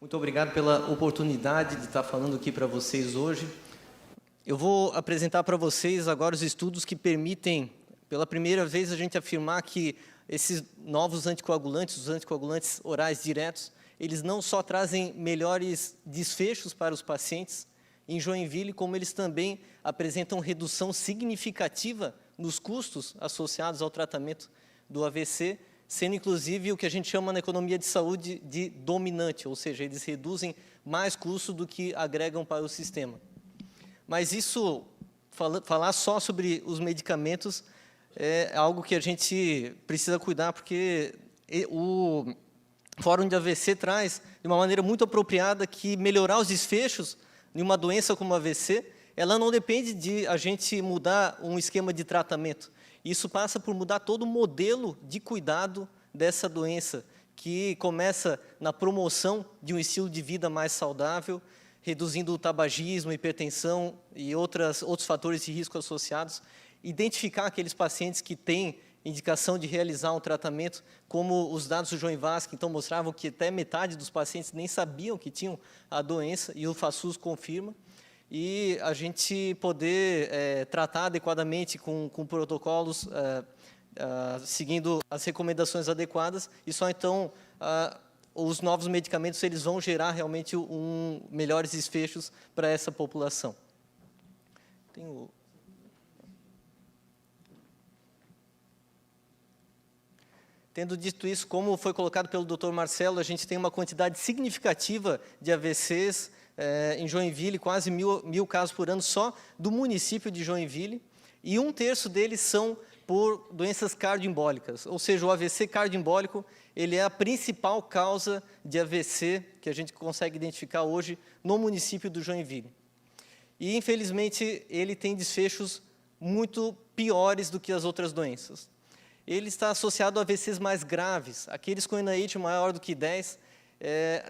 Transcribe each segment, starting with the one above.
Muito obrigado pela oportunidade de estar falando aqui para vocês hoje. Eu vou apresentar para vocês agora os estudos que permitem, pela primeira vez, a gente afirmar que esses novos anticoagulantes, os anticoagulantes orais diretos, eles não só trazem melhores desfechos para os pacientes em Joinville, como eles também apresentam redução significativa nos custos associados ao tratamento do AVC, sendo inclusive o que a gente chama na economia de saúde de dominante, ou seja, eles reduzem mais custo do que agregam para o sistema. Mas isso, falar só sobre os medicamentos é algo que a gente precisa cuidar, porque o Fórum de AVC traz de uma maneira muito apropriada que melhorar os desfechos de uma doença como AVC, ela não depende de a gente mudar um esquema de tratamento. Isso passa por mudar todo o modelo de cuidado dessa doença, que começa na promoção de um estilo de vida mais saudável, reduzindo o tabagismo, hipertensão e outros fatores de risco associados, identificar aqueles pacientes que têm indicação de realizar um tratamento, como os dados do João Vasque, então mostravam que até metade dos pacientes nem sabiam que tinham a doença, e o FASUS confirma, e a gente poder tratar adequadamente com protocolos, seguindo as recomendações adequadas, e só então os novos medicamentos eles vão gerar realmente melhores desfechos para essa população. Tendo dito isso, como foi colocado pelo Dr. Marcelo, a gente tem uma quantidade significativa de AVCs em Joinville, quase mil casos por ano só do município de Joinville, e 1/3 deles são por doenças cardioembólicas, ou seja, o AVC cardioembólico ele é a principal causa de AVC que a gente consegue identificar hoje no município do Joinville. E, infelizmente, ele tem desfechos muito piores do que as outras doenças. Ele está associado a AVCs mais graves, aqueles com NIH maior do que 10,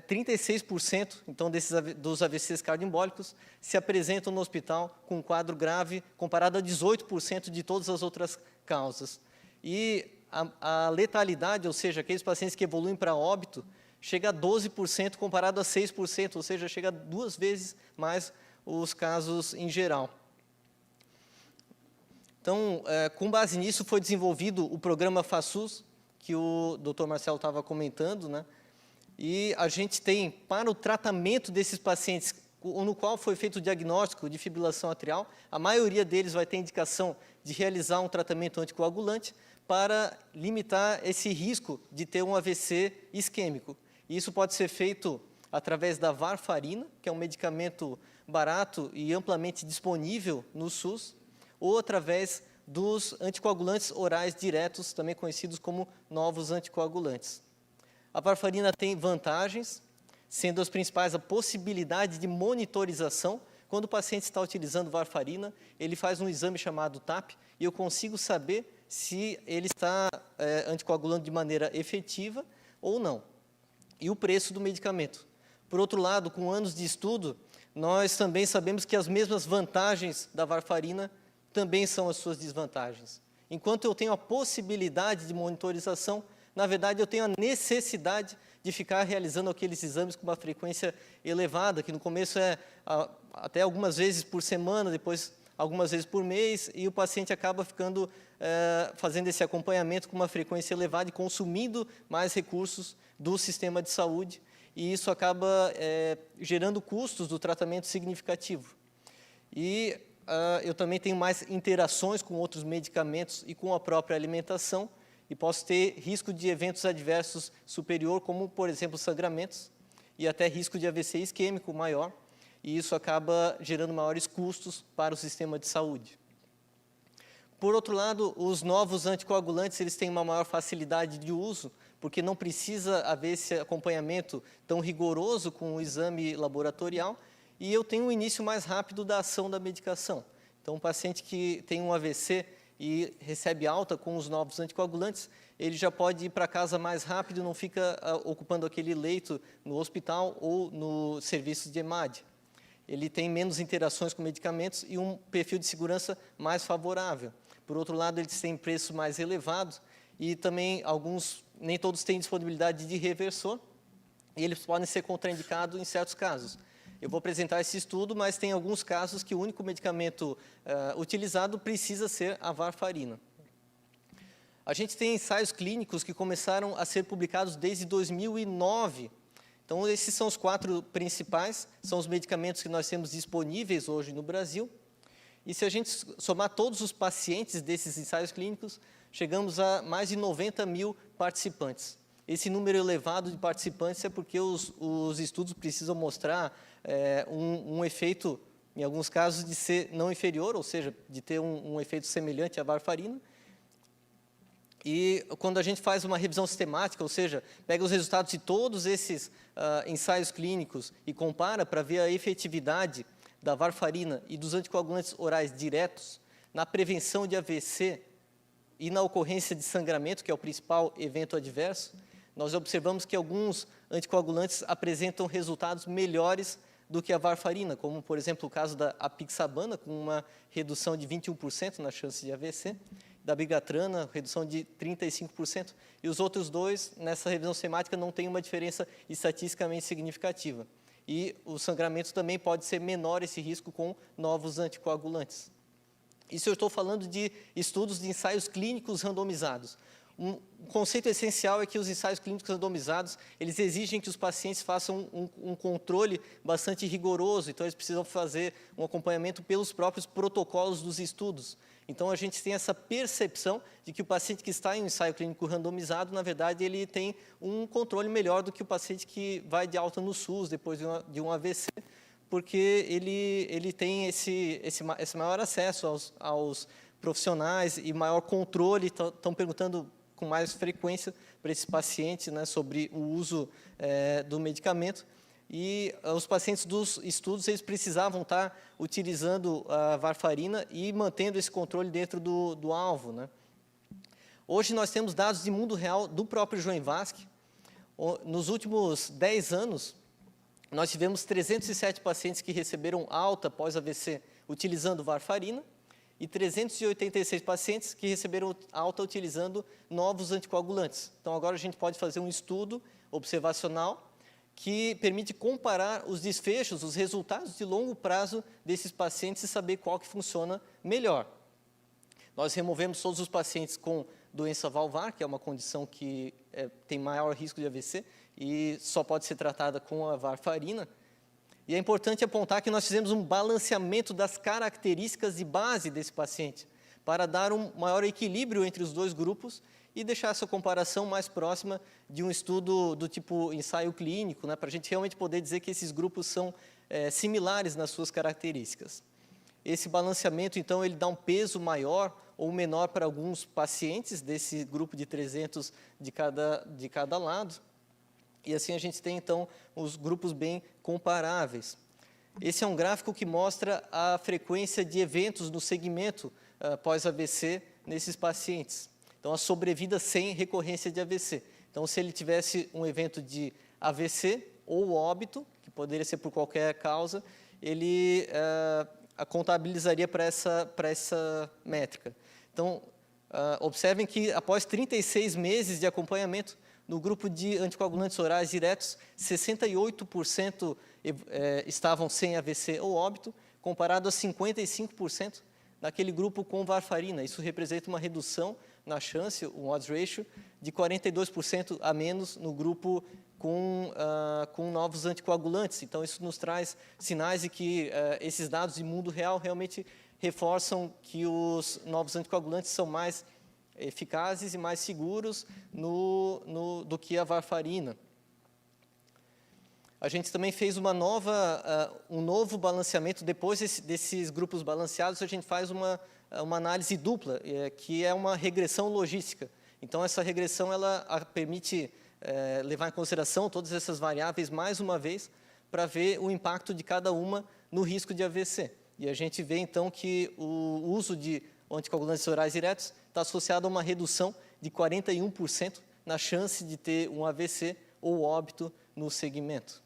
36% então, dos AVCs cardioembólicos se apresentam no hospital com um quadro grave, comparado a 18% de todas as outras causas. E a letalidade, ou seja, aqueles pacientes que evoluem para óbito, chega a 12% comparado a 6%, ou seja, chega a 2 vezes mais os casos em geral. Então, com base nisso, foi desenvolvido o programa FASUS, que o Dr. Marcelo estava comentando, né? E a gente tem, para o tratamento desses pacientes, no qual foi feito o diagnóstico de fibrilação atrial, a maioria deles vai ter indicação de realizar um tratamento anticoagulante para limitar esse risco de ter um AVC isquêmico. E isso pode ser feito através da varfarina, que é um medicamento barato e amplamente disponível no SUS, ou através dos anticoagulantes orais diretos, também conhecidos como novos anticoagulantes. A varfarina tem vantagens, sendo as principais a possibilidade de monitorização. Quando o paciente está utilizando varfarina, ele faz um exame chamado TAP, e eu consigo saber se ele está anticoagulando de maneira efetiva ou não. E o preço do medicamento. Por outro lado, com anos de estudo, nós também sabemos que as mesmas vantagens da varfarina também são as suas desvantagens. Enquanto eu tenho a possibilidade de monitorização, na verdade, eu tenho a necessidade de ficar realizando aqueles exames com uma frequência elevada, que no começo é até algumas vezes por semana, depois algumas vezes por mês, e o paciente acaba ficando fazendo esse acompanhamento com uma frequência elevada e consumindo mais recursos do sistema de saúde, e isso acaba gerando custos do tratamento significativo. E eu também tenho mais interações com outros medicamentos e com a própria alimentação, e posso ter risco de eventos adversos superior, como, por exemplo, sangramentos, e até risco de AVC isquêmico maior, e isso acaba gerando maiores custos para o sistema de saúde. Por outro lado, os novos anticoagulantes eles têm uma maior facilidade de uso, porque não precisa haver esse acompanhamento tão rigoroso com o exame laboratorial, e eu tenho um início mais rápido da ação da medicação. Então, um paciente que tem um AVC e recebe alta com os novos anticoagulantes, ele já pode ir para casa mais rápido, não fica ocupando aquele leito no hospital ou no serviço de EMAD. Ele tem menos interações com medicamentos e um perfil de segurança mais favorável. Por outro lado, eles têm preços mais elevados e também nem todos têm disponibilidade de reversor. e eles podem ser contraindicados em certos casos. Eu vou apresentar esse estudo, mas tem alguns casos que o único medicamento utilizado precisa ser a varfarina. A gente tem ensaios clínicos que começaram a ser publicados desde 2009. Então, esses são os 4 principais, são os medicamentos que nós temos disponíveis hoje no Brasil. E se a gente somar todos os pacientes desses ensaios clínicos, chegamos a mais de 90 mil participantes. Esse número elevado de participantes é porque os estudos precisam mostrar um efeito, em alguns casos, de ser não inferior, ou seja, de ter um efeito semelhante à varfarina. E quando a gente faz uma revisão sistemática, ou seja, pega os resultados de todos esses ensaios clínicos e compara para ver a efetividade da varfarina e dos anticoagulantes orais diretos na prevenção de AVC e na ocorrência de sangramento, que é o principal evento adverso, nós observamos que alguns anticoagulantes apresentam resultados melhores do que a varfarina, como, por exemplo, o caso da apixabana, com uma redução de 21% na chance de AVC, da bigatrana, redução de 35%, e os outros dois, nessa revisão sistemática, não tem uma diferença estatisticamente significativa. E o sangramento também pode ser menor esse risco com novos anticoagulantes. Isso eu estou falando de estudos de ensaios clínicos randomizados. Um conceito essencial é que os ensaios clínicos randomizados, eles exigem que os pacientes façam um controle bastante rigoroso, então eles precisam fazer um acompanhamento pelos próprios protocolos dos estudos. Então, a gente tem essa percepção de que o paciente que está em um ensaio clínico randomizado, na verdade, ele tem um controle melhor do que o paciente que vai de alta no SUS depois de um AVC, porque ele tem esse maior acesso aos profissionais e maior controle. Estão perguntando com mais frequência para esse paciente, né, sobre o uso do medicamento. E os pacientes dos estudos, eles precisavam estar utilizando a varfarina e mantendo esse controle dentro do alvo, né? Hoje nós temos dados de mundo real do próprio Joen Vasque. Nos últimos 10 anos, nós tivemos 307 pacientes que receberam alta pós-AVC utilizando varfarina e 386 pacientes que receberam alta utilizando novos anticoagulantes. Então, agora a gente pode fazer um estudo observacional que permite comparar os desfechos, os resultados de longo prazo desses pacientes e saber qual que funciona melhor. Nós removemos todos os pacientes com doença valvar, que é uma condição que tem maior risco de AVC e só pode ser tratada com a varfarina. E é importante apontar que nós fizemos um balanceamento das características de base desse paciente, para dar um maior equilíbrio entre os dois grupos e deixar essa comparação mais próxima de um estudo do tipo ensaio clínico, né, para a gente realmente poder dizer que esses grupos são similares nas suas características. Esse balanceamento, então, ele dá um peso maior ou menor para alguns pacientes desse grupo de 300 de cada lado. E assim a gente tem, então, os grupos bem comparáveis. Esse é um gráfico que mostra a frequência de eventos no segmento pós-AVC nesses pacientes. Então, a sobrevida sem recorrência de AVC. Então, se ele tivesse um evento de AVC ou óbito, que poderia ser por qualquer causa, ele contabilizaria para essa métrica. Então, observem que após 36 meses de acompanhamento, no grupo de anticoagulantes orais diretos, 68% estavam sem AVC ou óbito, comparado a 55% naquele grupo com varfarina. Isso representa uma redução na chance, um odds ratio, de 42% a menos no grupo com novos anticoagulantes. Então, isso nos traz sinais de que esses dados de mundo real realmente reforçam que os novos anticoagulantes são mais eficazes e mais seguros do que a varfarina. A gente também fez um novo balanceamento. Depois desses grupos balanceados, a gente faz uma análise dupla, que é uma regressão logística. Então, essa regressão ela permite levar em consideração todas essas variáveis mais uma vez para ver o impacto de cada uma no risco de AVC. E a gente vê, então, que o uso de anticoagulantes orais diretos está associado a uma redução de 41% na chance de ter um AVC ou óbito no segmento.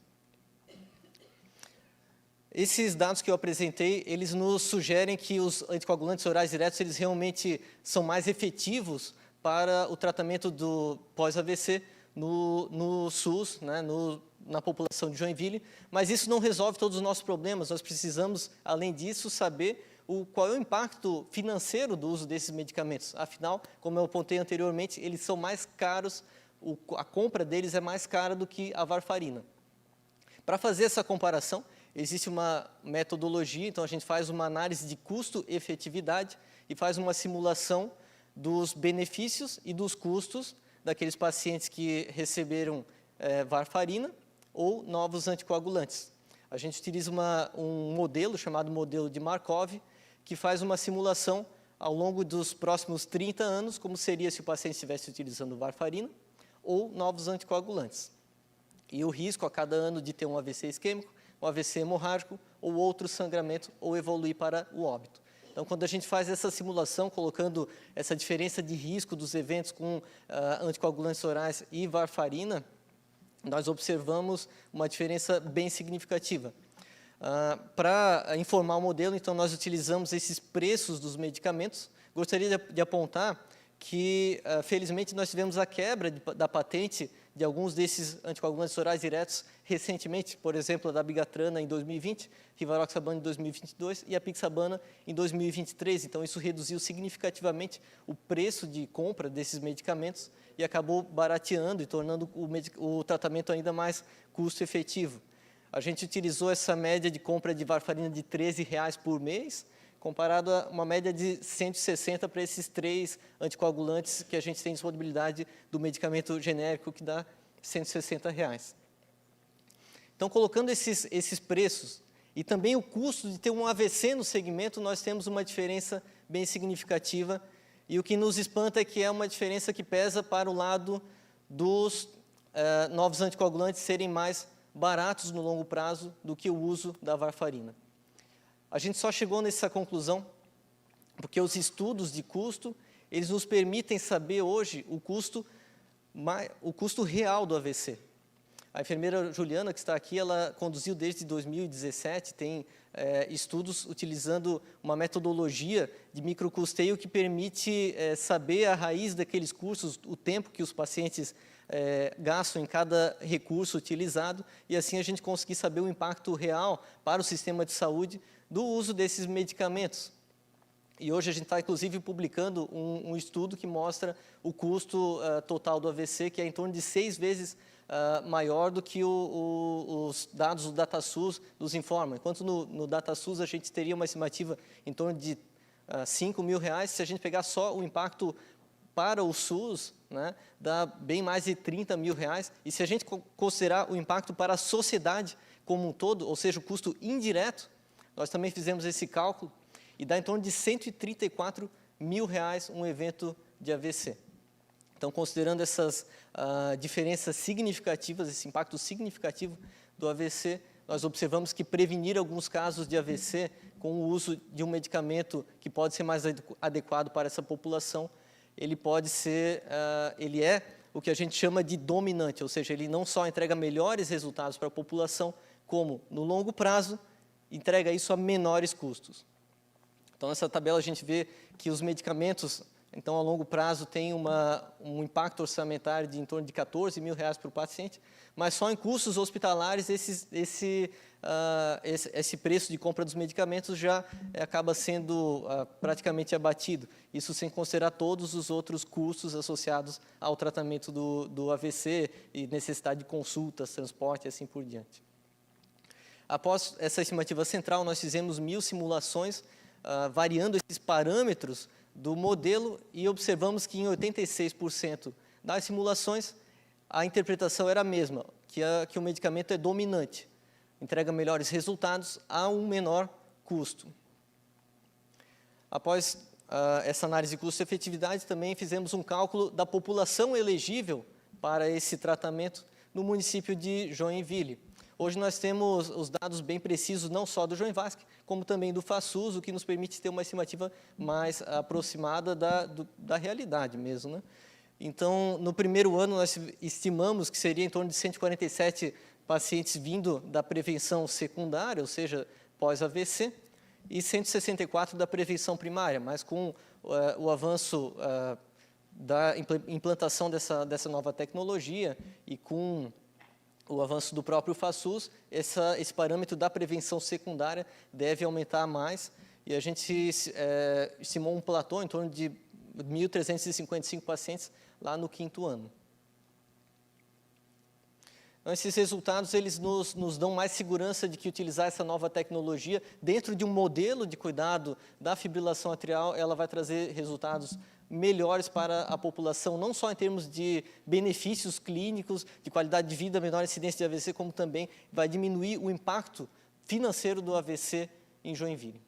Esses dados que eu apresentei, eles nos sugerem que os anticoagulantes orais diretos, eles realmente são mais efetivos para o tratamento do pós-AVC no SUS, né, na população de Joinville, mas isso não resolve todos os nossos problemas. Nós precisamos, além disso, saber qual é o impacto financeiro do uso desses medicamentos. Afinal, como eu apontei anteriormente, eles são mais caros, a compra deles é mais cara do que a varfarina. Para fazer essa comparação, existe uma metodologia, então a gente faz uma análise de custo-efetividade e faz uma simulação dos benefícios e dos custos daqueles pacientes que receberam varfarina ou novos anticoagulantes. A gente utiliza um modelo chamado modelo de Markov, que faz uma simulação ao longo dos próximos 30 anos, como seria se o paciente estivesse utilizando varfarina ou novos anticoagulantes. E o risco a cada ano de ter um AVC isquêmico, um AVC hemorrágico ou outro sangramento ou evoluir para o óbito. Então, quando a gente faz essa simulação, colocando essa diferença de risco dos eventos com anticoagulantes orais e varfarina, nós observamos uma diferença bem significativa. Para informar o modelo, então, nós utilizamos esses preços dos medicamentos. Gostaria de apontar que, felizmente, nós tivemos a quebra da patente de alguns desses anticoagulantes orais diretos recentemente, por exemplo, a dabigatrana em 2020, rivaroxabana em 2022 e a pixabana em 2023. Então, isso reduziu significativamente o preço de compra desses medicamentos e acabou barateando e tornando o tratamento ainda mais custo-efetivo. A gente utilizou essa média de compra de varfarina de R$ 13,00 por mês, comparado a uma média de 160 para esses 3 anticoagulantes que a gente tem disponibilidade do medicamento genérico, que dá R$ 160. Então, colocando esses preços e também o custo de ter um AVC no segmento, nós temos uma diferença bem significativa, e o que nos espanta é que é uma diferença que pesa para o lado dos novos anticoagulantes serem mais baratos no longo prazo do que o uso da varfarina. A gente só chegou nessa conclusão porque os estudos de custo, eles nos permitem saber hoje o custo real do AVC. A enfermeira Juliana, que está aqui, ela conduziu desde 2017, tem estudos utilizando uma metodologia de microcusteio que permite saber a raiz daqueles custos, o tempo que os pacientes gastam em cada recurso utilizado, e assim a gente conseguir saber o impacto real para o sistema de saúde do uso desses medicamentos. E hoje a gente está, inclusive, publicando um estudo que mostra o custo total do AVC, que é em torno de 6 vezes maior do que os dados do DataSUS nos informam. Enquanto no DataSUS a gente teria uma estimativa em torno de R$ 5.000, se a gente pegar só o impacto para o SUS, né, dá bem mais de R$ 30.000. E se a gente considerar o impacto para a sociedade como um todo, ou seja, o custo indireto, nós também fizemos esse cálculo e dá em torno de R$ 134.000 um evento de AVC. Então, considerando essas diferenças significativas, esse impacto significativo do AVC, nós observamos que prevenir alguns casos de AVC com o uso de um medicamento que pode ser mais adequado para essa população, ele é o que a gente chama de dominante, ou seja, ele não só entrega melhores resultados para a população, como, no longo prazo, entrega isso a menores custos. Então, nessa tabela a gente vê que os medicamentos, então, a longo prazo, têm um impacto orçamentário de em torno de R$ 14.000 para o paciente, mas só em custos hospitalares esse preço de compra dos medicamentos já acaba sendo praticamente abatido. Isso sem considerar todos os outros custos associados ao tratamento do AVC e necessidade de consultas, transporte e assim por diante. Após essa estimativa central, nós fizemos 1.000 simulações, variando esses parâmetros do modelo e observamos que em 86% das simulações a interpretação era a mesma, que o medicamento é dominante, entrega melhores resultados a um menor custo. Após essa análise de custo-efetividade, também fizemos um cálculo da população elegível para esse tratamento no município de Joinville. Hoje nós temos os dados bem precisos, não só do Joinvasc, como também do FASUS, o que nos permite ter uma estimativa mais aproximada da realidade mesmo, né? Então, no primeiro ano, nós estimamos que seria em torno de 147 pacientes vindo da prevenção secundária, ou seja, pós-AVC, e 164 da prevenção primária, mas com o avanço da implantação dessa nova tecnologia e com o avanço do próprio FASUS, esse parâmetro da prevenção secundária deve aumentar mais, e a gente estimou um platô em torno de 1.355 pacientes lá no 5º ano. Então, esses resultados eles nos dão mais segurança de que utilizar essa nova tecnologia dentro de um modelo de cuidado da fibrilação atrial, ela vai trazer resultados melhores para a população, não só em termos de benefícios clínicos, de qualidade de vida, menor incidência de AVC, como também vai diminuir o impacto financeiro do AVC em Joinville.